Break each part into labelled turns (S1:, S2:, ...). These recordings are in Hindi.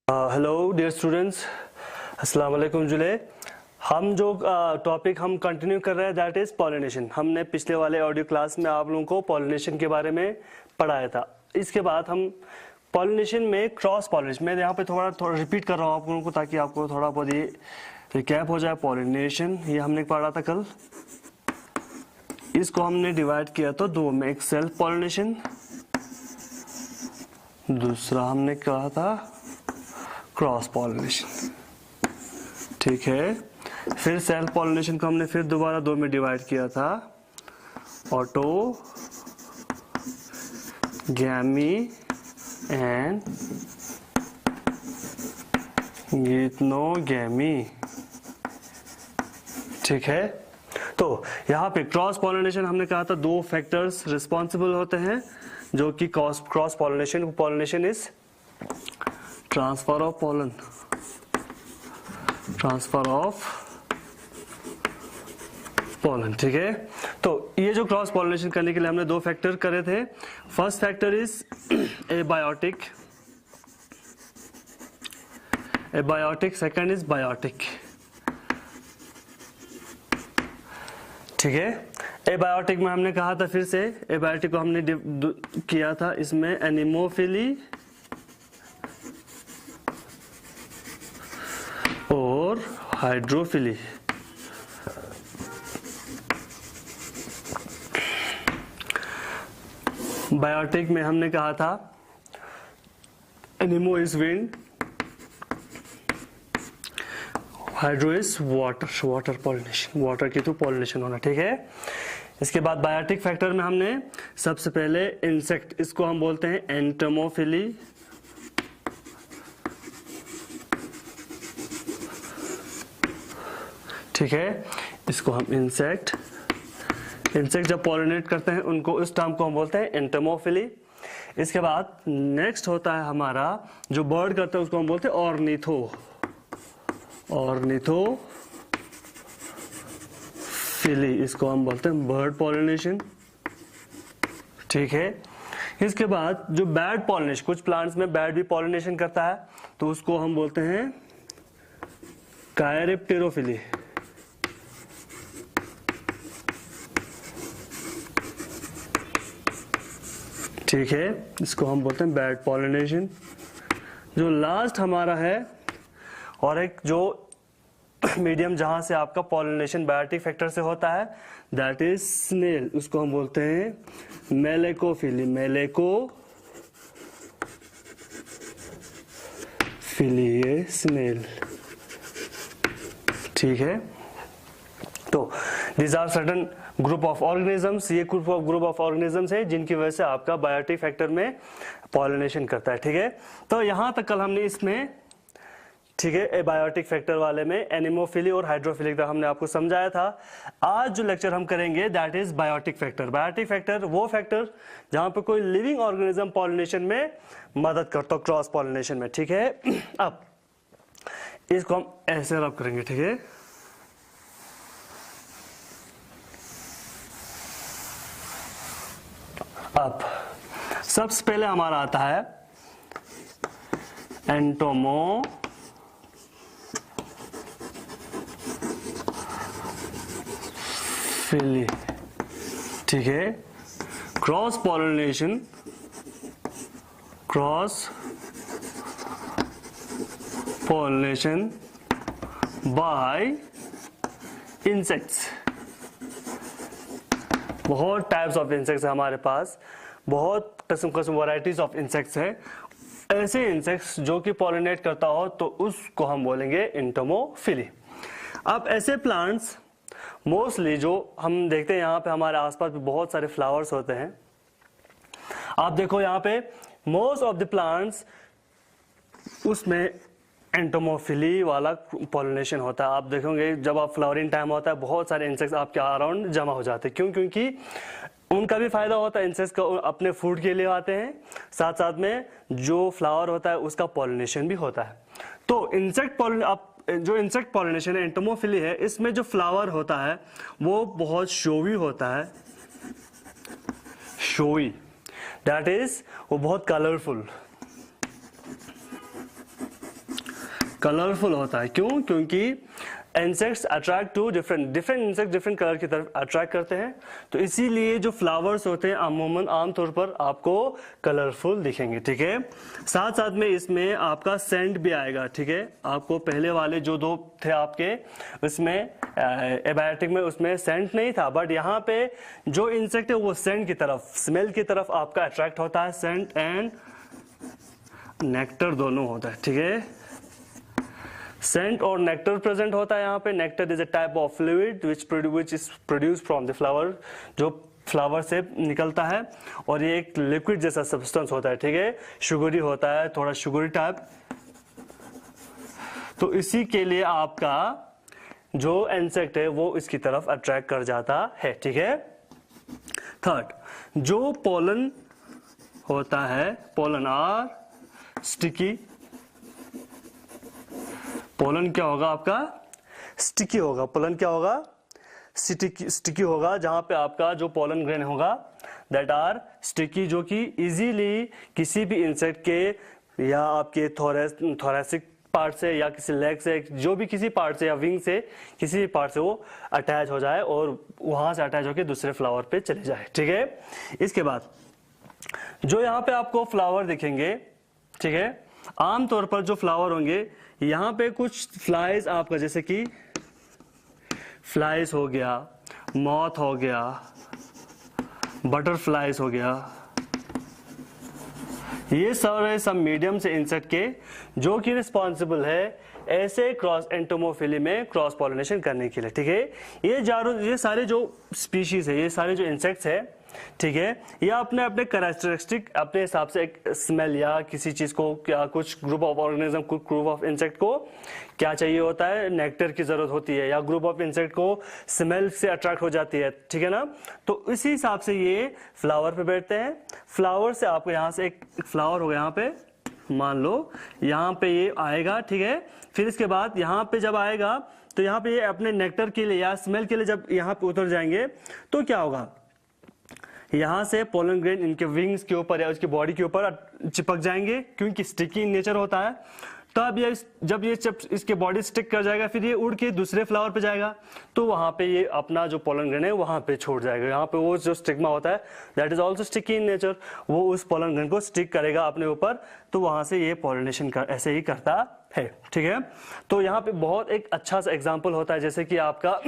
S1: हेलो डियर स्टूडेंट्स, अस्सलाम वालेकुम जुले। हम जो टॉपिक हम कंटिन्यू कर रहे हैं दैट इज़ पॉलिनेशन। हमने पिछले वाले ऑडियो क्लास में आप लोगों को पॉलिनेशन के बारे में पढ़ाया था। इसके बाद हम पॉलिनेशन में क्रॉस पॉलिनेशन, मैं यहाँ पे थोड़ा रिपीट कर रहा हूँ आप लोगों को ताकि आपको थोड़ा बहुत ये रिकैप हो जाए। पॉलिनेशन ये हमने पढ़ा था कल, इसको हमने डिवाइड किया तो दो में, एक सेल्फ पॉलिनेशन, दूसरा हमने कहा था क्रॉस पॉलिनेशन। ठीक है, फिर सेल्फ पॉलिनेशन को हमने फिर दोबारा दो में डिवाइड किया था, ऑटो गैमी एंड गीतनोगैमी। ठीक है, तो यहाँ पे क्रॉस पॉलिनेशन हमने कहा था दो फैक्टर्स रिस्पॉन्सिबल होते हैं जो कि cross pollination is transfer of pollen, transfer of pollen. ठीक है, तो ये जो क्रॉस पॉलिनेशन करने के लिए हमने दो फैक्टर करे थे। First factor is abiotic, second is biotic. ठीक है, एबायोटिक में हमने कहा था, फिर से एबायोटिक को हमने किया था इसमें एनिमोफिली और हाइड्रोफिली। बायोटिक में हमने कहा था anemo is wind, hydro is water pollination, water की तो पॉलिनेशन होना। ठीक है, इसके बाद बायोटिक फैक्टर में हमने सबसे पहले इंसेक्ट, इसको हम बोलते हैं एंटोमोफिली, ठीक है, इसको हम इंसेक्ट जब पॉलिनेट करते हैं उनको, इस टर्म को हम बोलते हैं एंटोमोफिली। इसके बाद नेक्स्ट होता है हमारा जो बर्ड करते हैं उसको हम बोलते हैं ऑर्निथोफिली, इसको हम बोलते हैं बर्ड पॉलिनेशन। ठीक है, इसके बाद जो बैड पॉलिनेशन, कुछ प्लांट्स में बैड भी पॉलिनेशन करता है तो उसको हम बोलते हैं कायरेप्टेरोफिली। ठीक है, इसको हम बोलते हैं बैड पॉलिनेशन। जो लास्ट हमारा है और एक जो मीडियम जहां से आपका पॉलिनेशन बायोटिक फैक्टर से होता है दैट इज स्नेल, उसको हम बोलते हैं मेलेकोफिली, ये स्नेल। ठीक है, तो these are certain group of organisms, ये ग्रुप ऑफ ऑर्गेनिजम्स है जिनकी वजह से आपका बायोटिक फैक्टर में पॉलिनेशन करता है। ठीक है, तो यहां तक कल हमने इसमें, ठीक है, बायोटिक फैक्टर वाले में एनिमोफिली और हाइड्रोफिलिक तक हमने आपको समझाया था। आज जो लेक्चर हम करेंगे that is biotic factor. Biotic factor वो फैक्टर जहां पे कोई लिविंग ऑर्गेनिज्म पॉलिनेशन में मदद करता हो, क्रॉस पॉलिनेशन में। ठीक है, अब इसको हम ऐसे रब करेंगे। ठीक है, अब सबसे पहले हमारा आता है एंटोमोफिली। ठीक है, क्रॉस पॉलिनेशन बाय इंसेक्ट्स। बहुत टाइप्स ऑफ इंसेक्ट्स है हमारे पास, बहुत किस्म वैरायटीज ऑफ इंसेक्ट्स है। ऐसे इंसेक्ट्स जो कि पॉलिनेट करता हो तो उसको हम बोलेंगे एंटोमोफिली। अब ऐसे प्लांट्स मोस्टली जो हम देखते हैं यहाँ पे हमारे आसपास भी बहुत सारे फ्लावर्स होते हैं। आप देखो यहाँ पे मोस्ट ऑफ द प्लांट्स उसमें एंटोमोफिली वाला पॉलिनेशन होता है। आप देखोगे जब आप फ्लावरिंग टाइम होता है बहुत सारे इंसेक्ट्स आपके अराउंड जमा हो जाते हैं। क्यों? क्योंकि उनका भी फायदा होता है, इंसेक्ट्स का अपने फूड के लिए आते हैं, साथ साथ में जो फ्लावर होता है उसका पॉलिनेशन भी होता है। तो जो इंसेक्ट पॉलिनेशन है, एंटोमोफिली है, इसमें जो फ्लावर होता है वो बहुत शोवी होता है, शोई, दैट इज वो बहुत कलरफुल। कलरफुल होता है। क्यों? क्योंकि insects attract to different insect different colour की तरफ अट्रैक्ट करते हैं, तो इसीलिए जो फ्लावर्स होते हैं अमूमन आमतौर पर आपको कलरफुल दिखेंगे। ठीक है, साथ साथ में इसमें आपका सेंट भी आएगा। ठीक है, आपको पहले वाले जो दो थे आपके उसमें एबायोटिक में उसमें सेंट नहीं था, बट यहाँ पे जो इंसेक्ट है वो सेंट की तरफ, स्मेल की तरफ आपका अट्रैक्ट होता है। सेंट एंड नेक्टर दोनों होता है। ठीक है, सेंट और नेक्टर प्रेजेंट होता है यहाँ पे। Nectar is a type of fluid which is produced from the flower, जो फ्लावर से निकलता है, और ये एक लिक्विड जैसा सब्सटेंस होता है। ठीक है, शुगरी होता है, थोड़ा शुगरी टाइप। तो इसी के लिए आपका जो इंसेक्ट है वो इसकी तरफ अट्रैक्ट कर जाता है। ठीक है, थर्ड, जो पोलन होता है, पोलन आर स्टिकी। पोलन क्या होगा आपका? स्टिकी होगा। पोलन क्या होगा? स्टिकी होगा, जहां पे आपका जो पोलन ग्रेन होगा दैट आर स्टिकी, जो कि इजीली किसी भी इंसेक्ट के या आपके थोरेसिक पार्ट से या किसी लेग से, जो भी किसी पार्ट से या विंग से किसी भी पार्ट से वो अटैच हो जाए और वहां से अटैच होकर दूसरे फ्लावर पे चले जाए। ठीक है, इसके बाद जो यहाँ पे आपको फ्लावर दिखेंगे, ठीक है, आमतौर पर जो फ्लावर होंगे यहाँ पे कुछ फ्लाइज आपका, जैसे कि फ्लाइज हो गया, मॉथ हो गया, बटरफ्लाइज हो गया, ये सारे सब मीडियम से इंसेक्ट के जो कि रिस्पॉन्सिबल है ऐसे क्रॉस एंटोमोफिली में क्रॉस पॉलिनेशन करने के लिए। ठीक है, ये सारे जो स्पीशीज है, ये सारे जो इंसेक्ट्स है, ठीक है, ये अपने अपने कैरेक्टरिस्टिक अपने हिसाब से एक स्मेल या किसी चीज को, क्या कुछ ग्रुप ऑफ ऑर्गेनिज्म, कुछ ग्रुप ऑफ इंसेक्ट को क्या चाहिए होता है, नेक्टर की जरूरत होती है, या ग्रुप ऑफ इंसेक्ट को स्मेल से अट्रैक्ट हो जाती है। ठीक है ना, तो इसी हिसाब से ये फ्लावर पे बैठते हैं। फ्लावर से आपको यहाँ से एक फ्लावर होगा, यहाँ पे मान लो यहाँ पे ये आएगा। ठीक है, फिर इसके बाद यहाँ पे जब आएगा तो यहाँ पे ये अपने नेक्टर के लिए या स्मेल के लिए जब यहाँ पे उतर जाएंगे तो क्या होगा, यहाँ से पोलन ग्रेन इनके विंग्स के ऊपर या उसकी बॉडी के ऊपर चिपक जाएंगे, क्योंकि स्टिकी नेचर होता है। तब ये जब ये इसके बॉडी स्टिक कर जाएगा, फिर ये उड़ के दूसरे फ्लावर पे जाएगा, तो वहां पे ये अपना जो पोलन ग्रेन है वहां पे छोड़ जाएगा। यहाँ पे वो जो स्टिग्मा होता है that is also sticky in nature, वो उस पोलन ग्रेन को स्टिक करेगा अपने ऊपर, तो वहां से ये पॉलिनेशन ऐसे ही करता है। ठीक है, तो यहाँ पे बहुत एक अच्छा सा एग्जाम्पल होता है, जैसे कि आपका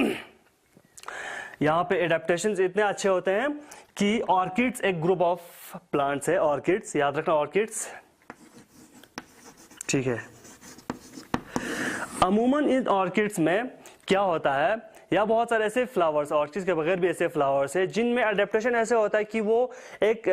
S1: यहाँ पे एडेप्टेशंस इतने अच्छे होते हैं कि ऑर्किड्स एक ग्रुप ऑफ प्लांट्स है, ऑर्किड्स याद रखना, ऑर्किड्स। ठीक है, अमूमन इन ऑर्किड्स में क्या होता है, या बहुत सारे ऐसे फ्लावर्स, ऑर्किड्स के बगैर भी ऐसे फ्लावर्स है जिनमें अडेप्टेशन ऐसे होता है कि वो एक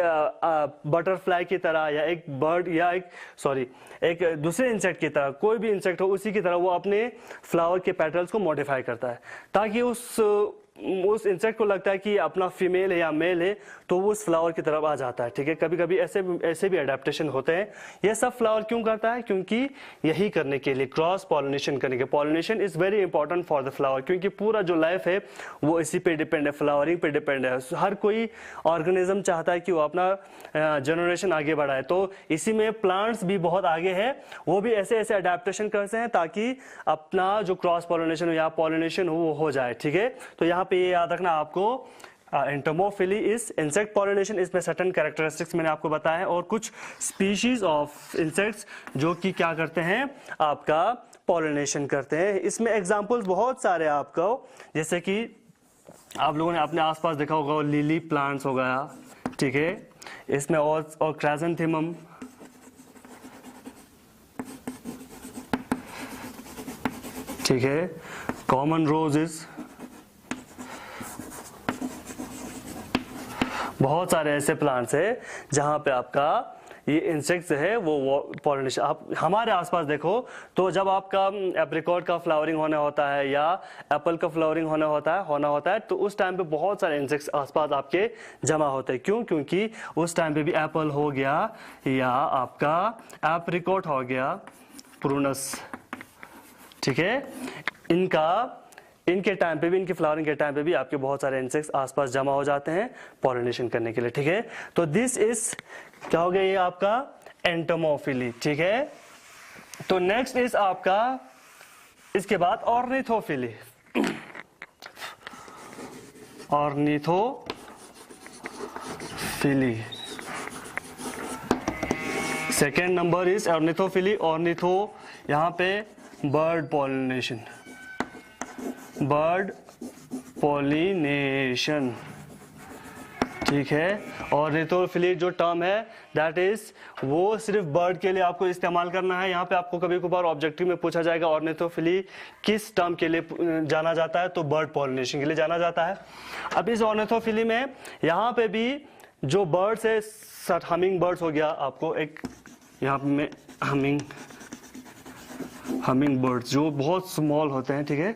S1: बटरफ्लाई की तरह या एक बर्ड या एक दूसरे इंसेक्ट की तरह, कोई भी इंसेक्ट हो उसी की तरह वो अपने फ्लावर के पेटल्स को मॉडिफाई करता है, ताकि उस इंसेक्ट को लगता है कि अपना फीमेल है या मेल है, तो वो उस फ्लावर की तरफ आ जाता है। ठीक है, कभी कभी ऐसे भी अडेप्टेशन होते हैं। ये सब फ्लावर क्यों करता है? क्योंकि यही करने के लिए, क्रॉस पॉलिनेशन करने के। Pollination is very important for the flower, क्योंकि पूरा जो लाइफ है वो इसी पे डिपेंड है, फ्लावरिंग पे डिपेंड है। हर कोई ऑर्गेनिज्म चाहता है कि वो अपना जनरेशन आगे बढ़ाए, तो इसी में प्लांट्स भी बहुत आगे है, वो भी ऐसे ऐसे अडेप्टेशन करते हैं ताकि अपना जो क्रॉस पॉलिनेशन या पॉलिनेशन हो वो हो जाए। ठीक है, तो यहाँ पे ये याद रखना आपको, एंटोमोफिली इज इंसेक्ट पॉलिनेशन, इसमें सर्टेन कैरेक्टरिस्टिक्स मैंने आपको बताया है, और कुछ स्पीशीज ऑफ इंसेक्ट्स जो कि क्या करते हैं, आपका पॉलिनेशन करते हैं। इसमें एग्जांपल्स बहुत सारे आपको, जैसे कि आप लोगों ने अपने आसपास देखा होगा, लिली प्लांट्स हो गया। ठीक है, इसमें और क्राइसेंथेमम, ठीक है, कॉमन रोजेस, बहुत सारे ऐसे प्लांट्स है जहां पे आपका ये इंसेक्ट्स है वो पॉलिनेशन। आप हमारे आसपास देखो तो जब आपका एप्रिकॉट का फ्लावरिंग होना होता है या एप्पल का फ्लावरिंग होना होता है तो उस टाइम पे बहुत सारे इंसेक्ट्स आसपास आपके जमा होते हैं। क्यों? क्योंकि उस टाइम पे भी एप्पल हो गया या आपका एप्रिकॉट हो गया, प्रूनस, ठीक है, इनके टाइम पे भी, इनके फ्लावरिंग के टाइम पे भी आपके बहुत सारे इंसेक्ट्स आसपास जमा हो जाते हैं पॉलिनेशन करने के लिए। ठीक है, तो दिस इज क्या हो गया, ये आपका एंटोमोफिली। ठीक है, तो नेक्स्ट इज आपका इसके बाद ornithophily. Ornithophily second number is ornithophily. Ornitho यहाँ पे बर्ड पॉलिनेशन, ठीक है। ऑर्निथोफिली जो टर्म है दैट इज वो सिर्फ बर्ड के लिए आपको इस्तेमाल करना है। यहाँ पे आपको कभी कभार ऑब्जेक्टिव में पूछा जाएगा ऑर्निथोफिली किस टर्म के लिए जाना जाता है, तो बर्ड पॉलिनेशन के लिए जाना जाता है। अब इस ऑर्निथोफिली में यहाँ पे भी जो बर्ड्स है, हमिंग बर्ड्स हो गया, आपको एक यहाँ पे हमिंग बर्ड्स जो बहुत स्मॉल होते हैं, ठीक है।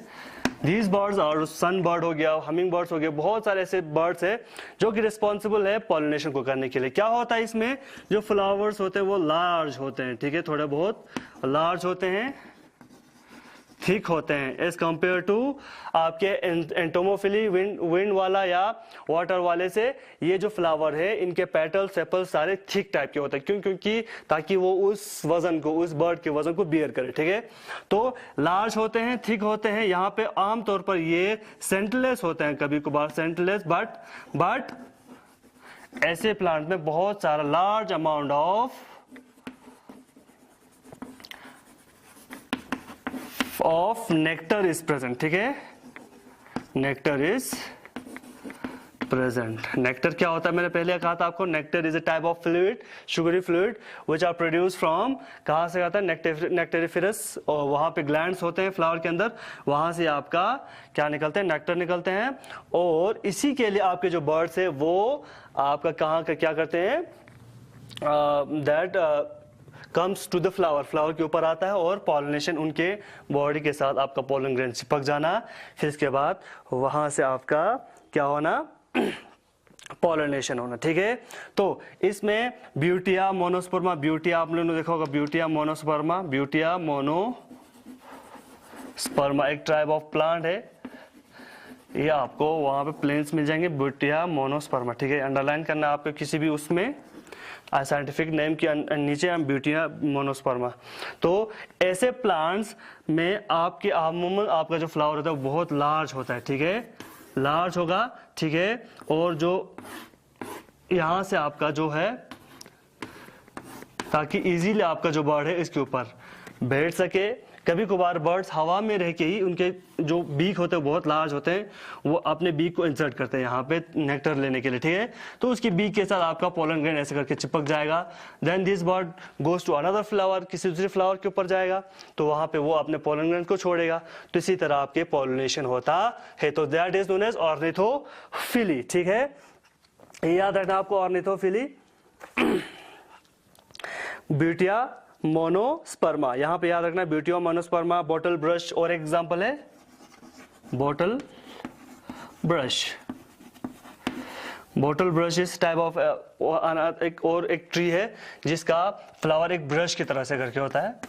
S1: These birds are sun bird हो गया, हमिंग बर्ड्स हो गया, बहुत सारे ऐसे बर्ड्स है जो कि रिस्पॉन्सिबल है पॉलिनेशन को करने के लिए। क्या होता है इसमें, जो फ्लावर्स होते हैं वो लार्ज होते हैं, ठीक है, थोड़े बहुत लार्ज होते हैं, थिक होते हैं, एज कंपेयर टू आपके एंटोमोफिली विंड वाला या वाटर वाले से। ये जो फ्लावर है इनके पेटल सेपल सारे थिक टाइप के होते हैं, क्यों, क्योंकि ताकि वो उस वजन को, उस बर्ड के वजन को बियर करे, ठीक है। तो लार्ज होते हैं, थिक होते हैं। यहाँ पे आमतौर पर ये सेंटरलेस होते हैं, कभी कभार सेंटरलेस, बट ऐसे प्लांट में बहुत सारा large amount of nectar is present, ठीक है। Nectar is present. नेक्टर क्या होता है, मैंने पहले कहा था आपको, nectar is a type of fluid, sugary fluid which are produce from, कहाँ से आता है, नेक्टेरिफेरस, और वहां पे ग्लैंड्स होते हैं फ्लावर के अंदर, वहां से आपका क्या निकलते हैं, नेक्टर निकलते हैं। और इसी के लिए आपके जो बर्ड्स है वो आपका कहाँ का क्या करते हैं, that comes to the flower, flower के ऊपर आता है और पॉलिनेशन उनके बॉडी के साथ आपका पोलन ग्रेन चिपक जाना, फिर इसके बाद वहां से आपका क्या होना, पॉलिनेशन होना, ठीक है। तो इसमें ब्यूटिया मोनोस्पर्मा, ब्यूटिया आप लोगों ने देखा होगा, ब्यूटिया मोनोस्पर्मा, ब्यूटिया मोनोस्पर्मा एक ट्राइब ऑफ प्लांट है, ये आपको वहां पे प्लेन्स मिल जाएंगे, ब्यूटिया मोनोस्पर्मा, ठीक है। अंडरलाइन करना आपको किसी भी उसमें साइंटिफिक नेम के नीचे हम ब्यूटिया मोनोस्पर्मा। तो ऐसे प्लांट्स में आपके अमूमन आपका जो फ्लावर होता है वो बहुत लार्ज होता है, ठीक है, लार्ज होगा, ठीक है। और जो यहां से आपका जो है, ताकि इजीली आपका जो बर्ड है इसके ऊपर बैठ सके। कभी कभार बर्ड्स हवा में रह के ही उनके जो बीक होते हैं बहुत लार्ज होते हैं, वो अपने बीक को इंसर्ट करते हैं यहाँ पे नेक्टर लेने के लिए, ठीक है। तो उसकी बीक के साथ आपका पोलन ग्रेन ऐसे करके चिपक जाएगा। Then this bird goes to another flower, किसी दूसरे फ्लावर के ऊपर जाएगा, तो वहां पे वो अपने पोलन ग्रेन को छोड़ेगा। तो इसी तरह आपके पॉलिनेशन होता है। तो that is known as ornithophily, ठीक है, याद रखना आपको ऑर्निथोफिली। ब्यूटिया मोनोस्पर्मा, यहां पे याद रखना ब्यूटिया मोनोस्पर्मा, बॉटल ब्रश और एग्जांपल है बॉटल ब्रश। बॉटल ब्रश इस टाइप ऑफ एक ट्री है जिसका फ्लावर एक ब्रश की तरह से करके होता है,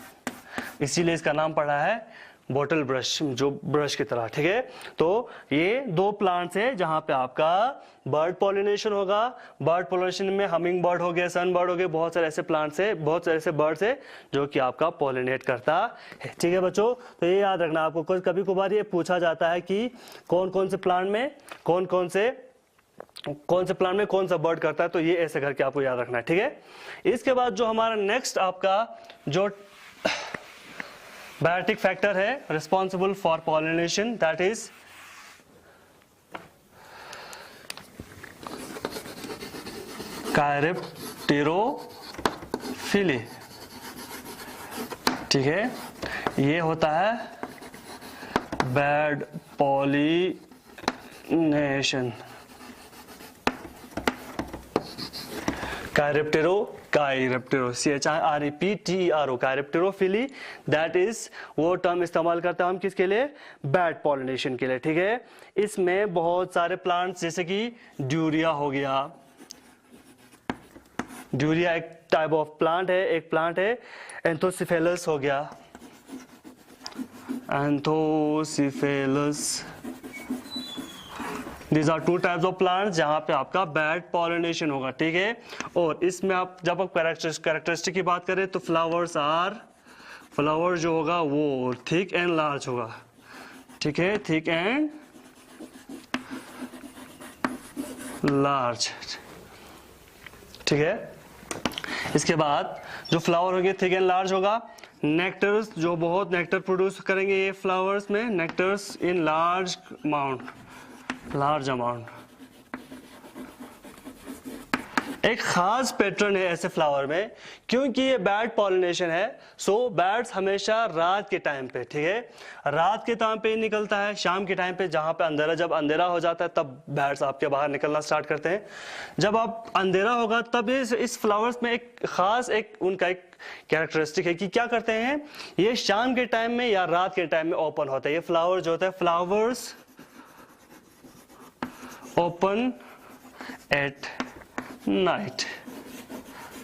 S1: इसीलिए इसका नाम पड़ा है बॉटल ब्रश, जो ब्रश की तरह, ठीक है। तो ये दो प्लांट्स है जहां पे आपका बर्ड पॉलिनेशन होगा। बर्ड पॉलिनेशन में हमिंग बर्ड हो गया, सन बर्ड हो गए, बहुत सारे ऐसे प्लांट्स है, बहुत सारे ऐसे बर्ड्स है जो कि आपका पॉलिनेट करता है, ठीक है बच्चों। तो ये याद रखना आपको, कभी कभार ये पूछा जाता है कि कौन कौन से प्लांट में कौन से प्लांट में कौन सा बर्ड करता है, तो ये ऐसे करके आपको याद रखना है, ठीक है। इसके बाद जो हमारा नेक्स्ट आपका जो बायोटिक फैक्टर है responsible for pollination, that is chiropterophily, ठीक है। ये होता है bat pollination, chiroptero CHIREPTERO chiropterophily, that is वो टर्म इस्तेमाल करते हैं हम किसके लिए, बैड पॉलिनेशन के लिए, ठीक है। इसमें बहुत सारे प्लांट्स जैसे कि ड्यूरिया हो गया, ड्यूरिया एक टाइप ऑफ प्लांट है, एक प्लांट है एंथोसिफेलस हो गया, एंथोसिफेलस, These are two types of plants जहां पे आपका बैड पॉलिनेशन होगा, ठीक है। और इसमें आप जब आप कैरेक्टरिस्टिक की बात करें तो फ्लावर्स फ्लावर जो होगा वो थिक एंड लार्ज होगा, ठीक है, थिक एंड लार्ज, ठीक है। इसके बाद जो फ्लावर होंगे थिक एंड लार्ज होगा। नेक्टर्स जो बहुत नेक्टर प्रोड्यूस करेंगे ये फ्लावर्स में, नेक्टर्स इन लार्ज अमाउंट। एक खास पैटर्न है ऐसे फ्लावर में, क्योंकि ये बैड पॉलिनेशन है, सो बैड्स हमेशा रात के टाइम पे, ठीक है, रात के टाइम पे निकलता है, शाम के टाइम पे जहां पे अंधेरा, जब अंधेरा हो जाता है तब बैड्स आपके बाहर निकलना स्टार्ट करते हैं। जब आप अंधेरा होगा तब इस फ्लावर्स में एक खास उनका एक कैरेक्टरिस्टिक है कि क्या करते हैं, ये शाम के टाइम में या रात के टाइम में ओपन होता है। ये फ्लावर जो होता है, flowers open at night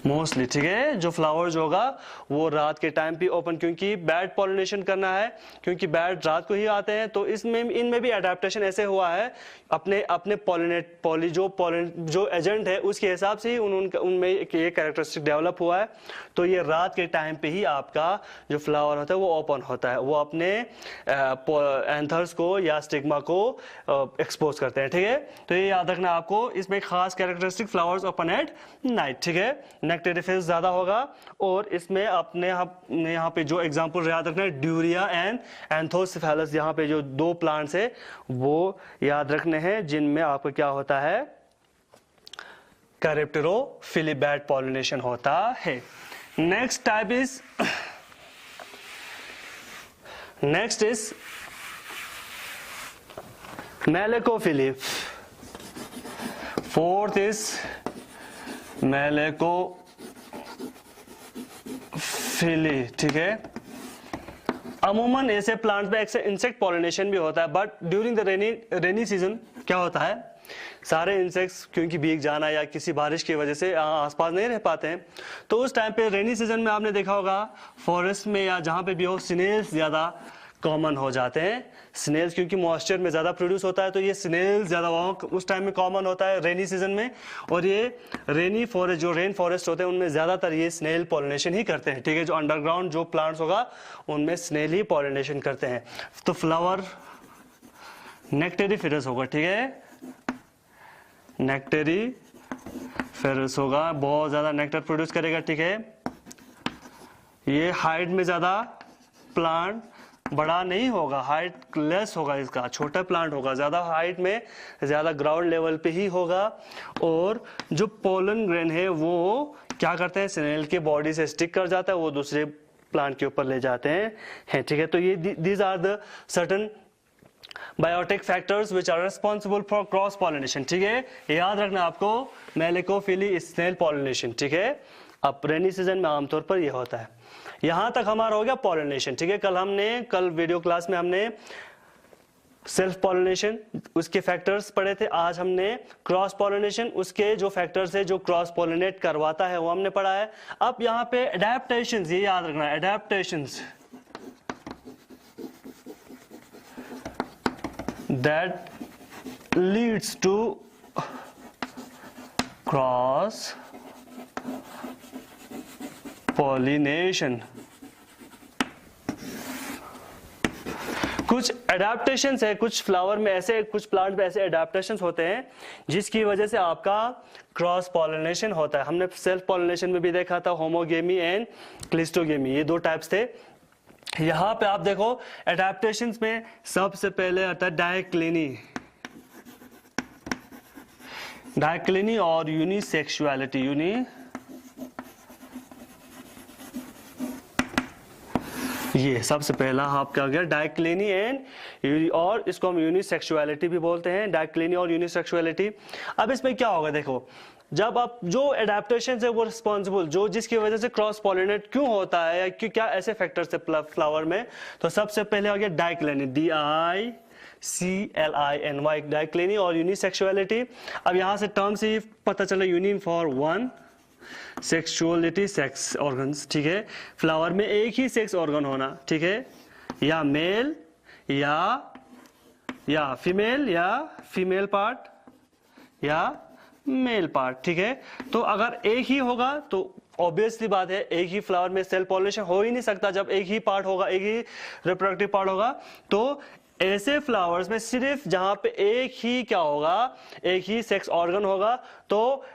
S1: mostly, ठीक है। जो फ्लावर जो होगा वो रात के टाइम पे ओपन, क्योंकि बैड पॉलिनेशन करना है, क्योंकि बैड रात को ही आते हैं, तो इनमें भी अडेप्टेशन ऐसे हुआ है अपने जो एजेंट है उसके हिसाब से ही उनमें ये कैरेक्टरिस्टिक डेवलप हुआ है। तो ये रात के टाइम पे ही आपका जो फ्लावर होता है वो ओपन होता है, वो अपने एंथर्स को या स्टिग्मा को एक्सपोज करते हैं, ठीक है। तो ये याद रखना आपको, इसमें खास characteristic flowers open at night, ठीक है। नेक्टेरिफेस ज्यादा होगा, और इसमें अपने यहाँ पे जो एग्जांपल याद रखना है, ड्यूरिया एंड एंथोसिफेलस, यहाँ पे जो दो प्लांट्स है वो याद रखने हैं, जिनमें आपको क्या होता है, कैरेप्टेरोफिली बैड पॉलिनेशन होता है। Next is malacophily. Fourth is malacophily, ठीक है। अमूमन ऐसे प्लांट्स में इंसेक्ट पॉलिनेशन भी होता है, but during the rainy season क्या होता है, सारे इंसेक्ट्स क्योंकि भीग जाना या किसी बारिश की वजह से आसपास नहीं रह पाते हैं, तो उस टाइम पे रेनी सीजन में आपने देखा होगा फॉरेस्ट में या जहां पे भी हो, स्नेल्स ज्यादा कॉमन हो जाते हैं। स्नेल्स क्योंकि मॉइस्चर में ज्यादा प्रोड्यूस होता है, तो ये स्नेल्स ज्यादा उस टाइम में कॉमन होता है रेनी सीजन में। और ये रेनी फॉरेस्ट, जो रेन फॉरेस्ट होते हैं उनमें ज्यादातर ये स्नेल पॉलिनेशन ही करते हैं, ठीक है। जो अंडरग्राउंड जो प्लांट्स होगा उनमें स्नेल ही पॉलिनेशन करते हैं। तो फ्लावर नेक्टेरिफेरस होगा, ठीक है, नेक्टेरिफेरस होगा, बहुत ज्यादा नेक्टर प्रोड्यूस करेगा, ठीक है। ये हाइट में ज्यादा प्लांट बड़ा नहीं होगा, हाइट लेस होगा, इसका छोटा प्लांट होगा, ज्यादा हाइट में ज्यादा ग्राउंड लेवल पे ही होगा। और जो पोलन ग्रेन है वो क्या करते हैं, स्नेल के बॉडी से स्टिक कर जाता है, वो दूसरे प्लांट के ऊपर ले जाते हैं, ठीक है। तो ये these are the certain biotic factors which are responsible for cross pollination, ठीक है। याद रखना आपको, मेलेकोफिली स्नेल पॉलिनेशन, ठीक है। अब रेनी सीजन में आमतौर पर यह होता है। यहां तक हमारा हो गया पॉलिनेशन, ठीक है। कल वीडियो क्लास में हमने सेल्फ पॉलिनेशन उसके फैक्टर्स पढ़े थे, आज हमने क्रॉस पॉलिनेशन उसके जो फैक्टर्स है जो क्रॉस पॉलिनेट करवाता है वो हमने पढ़ा है। अब यहाँ पे एडेप्टेशंस, ये याद रखना, adaptations that leads to cross pollination। कुछ एडाप्टेशंस है, कुछ फ्लावर में ऐसे, कुछ प्लांट में ऐसे एडाप्टेशंस होते हैं जिसकी वजह से आपका क्रॉस पॉलिनेशन होता है। हमने सेल्फ पॉलिनेशन में भी देखा था, होमोगेमी एंड क्लिस्टोगेमी, ये दो टाइप्स थे। यहां पे आप देखो एडेप्टेशंस में सबसे पहले आता है डायक्लिनी और यूनिसेक्सुअलिटी, ये सबसे पहला आपका हो गया डायक्लिनी एंड, और इसको हम यूनिसेक्सुअलिटी भी बोलते हैं, डायक्लिनी और यूनिसेक्सुअलिटी। अब इसमें क्या होगा, देखो जब आप जो एडेप्टेशन है वो रिस्पॉन्सिबल, जो जिसकी वजह से क्रॉस पॉलिनेट क्यों होता है या क्या ऐसे फैक्टर्स है फ्लावर में, तो सबसे पहले हो गया डायक्लिनी, DICLINY, डायक्लिनी और यूनिसेक्सुअलिटी। अब यहां से टर्म से ही पता चला, union for one sexuality, sex organs, ठीक है। फ्लावर में एक ही सेक्स ऑर्गन होना, ठीक है, या मेल या फीमेल पार्ट या मेल पार्ट, ठीक है। तो अगर एक ही होगा तो ऑब्वियसली बात है, एक ही फ्लावर में सेल्फ पॉलिनेशन हो ही नहीं सकता जब एक ही पार्ट होगा, एक ही रिप्रोडक्टिव पार्ट होगा। तो ऐसे फ्लावर्स में सिर्फ जहां पे एक ही क्या होगा, एक ही सेक्स ऑर्गन होगा, तो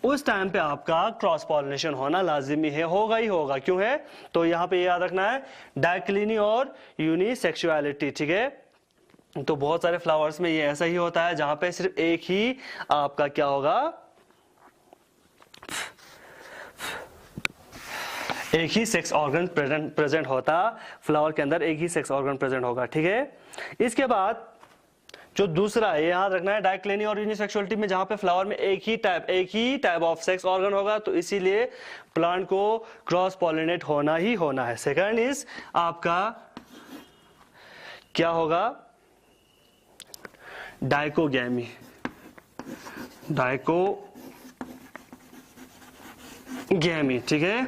S1: उस टाइम पे आपका क्रॉस पॉलिनेशन होना लाजिमी है, होगा ही होगा। क्यों है? तो यहाँ पे याद रखना है डाइक्लिनी और यूनिसेक्सुअलिटी, ठीक है। तो बहुत सारे फ्लावर्स में ये ऐसा ही होता है जहां पे सिर्फ एक ही आपका क्या होगा, एक ही सेक्स ऑर्गन प्रेजेंट होता, फ्लावर के अंदर एक ही सेक्स ऑर्गन प्रेजेंट होगा, ठीक है। इसके बाद जो दूसरा है, याद रखना है डाइक्लिनी और यूनिसेक्सुअलिटी में जहां पे फ्लावर में एक ही टाइप ऑफ सेक्स ऑर्गन होगा, तो इसीलिए प्लांट को क्रॉस पॉलिनेट होना ही होना है। सेकंड इज आपका क्या होगा, डाइकोगैमी। डाइकोगैमी, ठीक है।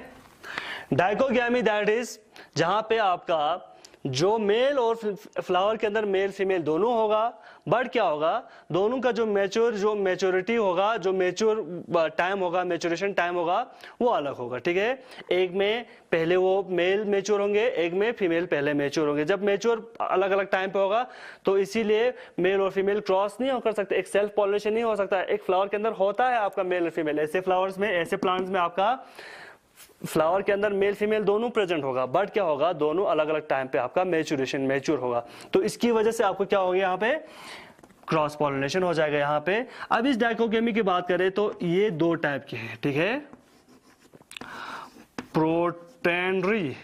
S1: डाइकोगैमी दैट इज जहां पे आपका जो मेल और फ्लावर के अंदर मेल फीमेल दोनों होगा, बट क्या होगा, दोनों का जो मैच्योरिटी होगा, जो मैच्योर टाइम होगा, मैच्योरेशन टाइम होगा, वो अलग होगा, ठीक है। एक में पहले वो मेल मैच्योर होंगे, एक में फीमेल पहले मैच्योर होंगे। जब मैच्योर अलग अलग टाइम पे होगा तो इसीलिए मेल और फीमेल क्रॉस नहीं कर सकते, एक सेल्फ पॉलिनेशन नहीं हो सकता। एक फ्लावर के अंदर होता है आपका मेल और फीमेल, ऐसे फ्लावर्स में, ऐसे प्लांट्स में आपका फ्लावर के अंदर मेल फीमेल दोनों प्रेजेंट होगा, बट क्या होगा, दोनों अलग अलग टाइम पे आपका मैच्योर होगा। तो इसकी वजह से आपको क्या होगा, यहाँ पे क्रॉस पॉलिनेशन हो जाएगा यहाँ पे। अब इस डाइकोगैमी की बात करें तो ये दो टाइप के हैं, ठीक है। प्रोटेंड्री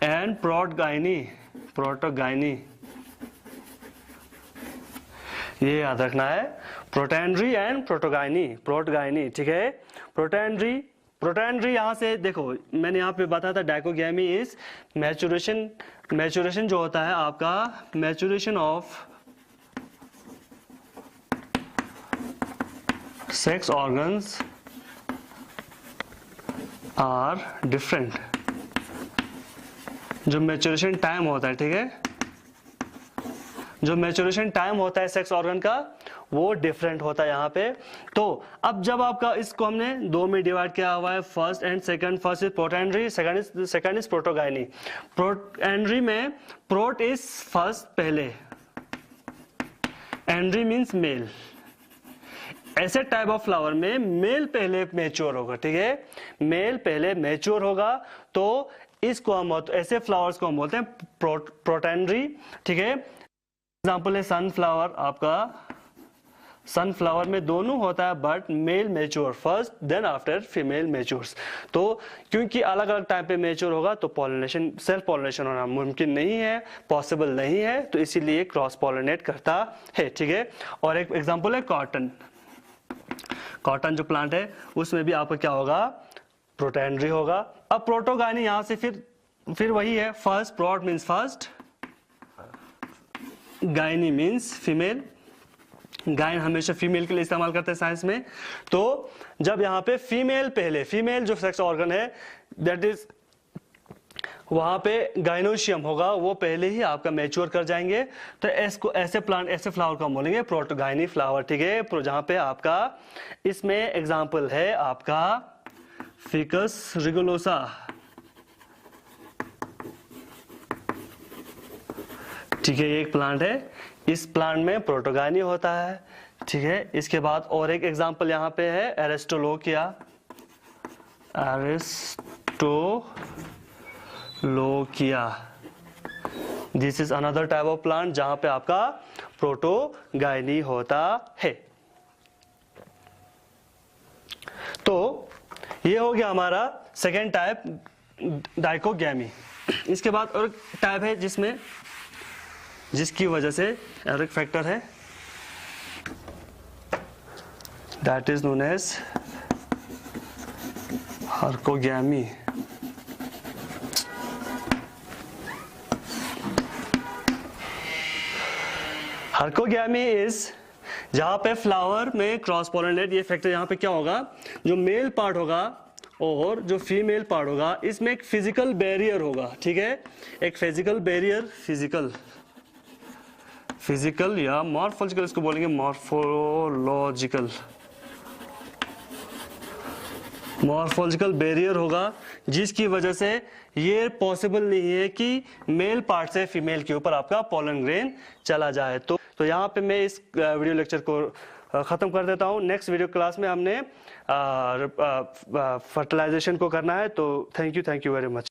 S1: एंड प्रोटोगाइनी, ये याद रखना है, प्रोटेंड्री एंड प्रोटोगाइनी, ठीक है। प्रोटेंड्री यहां से देखो, मैंने यहाँ पे बताया था डाइकोगैमी इज मैच्योरेशन जो होता है आपका, maturation of sex organs are different. जो मैच्योरेशन टाइम होता है, ठीक है, जो मैच्योरेशन टाइम होता है सेक्स ऑर्गन का, वो डिफरेंट होता है यहाँ पे। तो अब जब आपका इसको हमने दो में डिवाइड किया हुआ है, first and second, first is protandry, second is protogyny. Protandry में प्रोट इज फर्स्ट पहले, एंड्री मीन्स मेल। ऐसे टाइप ऑफ फ्लावर में मेल पहले मैच्योर होगा, ठीक है, मेल पहले मैच्योर होगा। तो इसको हम ऐसे फ्लावर्स को हम बोलते हैं प्रोटेंड्री, ठीक है। एग्जाम्पल है सनफ्लावर, आपका सनफ्लावर में दोनों होता है, but male mature first, then after female matures. तो क्योंकि अलग अलग टाइम पे मैच्योर होगा तो पॉलिनेशन, सेल्फ पॉलिनेशन होना मुमकिन नहीं है, पॉसिबल नहीं है, तो इसीलिए क्रॉस पॉलिनेट करता है, ठीक है। और एक एग्जाम्पल है कॉटन जो प्लांट है उसमें भी आपका क्या होगा, प्रोटेंड्री होगा। अब प्रोटोगाइनी यहां से फिर वही है, first, prot means first, gyny means female. Gyne हमेशा फीमेल के लिए इस्तेमाल करते हैं साइंस में। तो जब यहाँ पे फीमेल जो सेक्स ऑर्गन है, दैट इज वहां पे गाइनोशियम होगा, वो पहले ही आपका मैच्योर कर जाएंगे। तो ऐसे प्लांट, ऐसे फ्लावर को हम बोलेंगे प्रोटोगाइनी फ्लावर, ठीक है। जहां पे आपका इसमें एग्जाम्पल है आपका फिकस रिगुलोसा, ठीक है, ये एक प्लांट है, इस प्लांट में प्रोटोगाइनी होता है, ठीक है। इसके बाद और एक एग्जांपल यहाँ पे है Aristolochia, this is another type of plant जहां पे आपका प्रोटोगाइनी होता है। तो ये हो गया हमारा सेकेंड टाइप, डाइकोगैमी। इसके बाद और टाइप है जिसकी वजह से और एक फैक्टर है, that is known as herkogamy. Herkogamy is जहां पे फ्लावर में क्रॉस पॉलिनेट, ये फैक्टर यहाँ पे क्या होगा, जो मेल पार्ट होगा और जो फीमेल पार्ट होगा, इसमें एक फिजिकल बैरियर होगा, ठीक है। एक फिजिकल बैरियर, फिजिकल या मॉर्फोलॉजिकल, इसको बोलेंगे मॉर्फोलॉजिकल मॉर्फोलॉजिकल बैरियर होगा, जिसकी वजह से ये पॉसिबल नहीं है कि मेल पार्ट से फीमेल के ऊपर आपका पोलन ग्रेन चला जाए। तो यहाँ पे मैं इस वीडियो लेक्चर को ख़त्म कर देता हूँ। नेक्स्ट वीडियो क्लास में हमने फर्टिलाइजेशन को करना है। तो थैंक यू वेरी मच।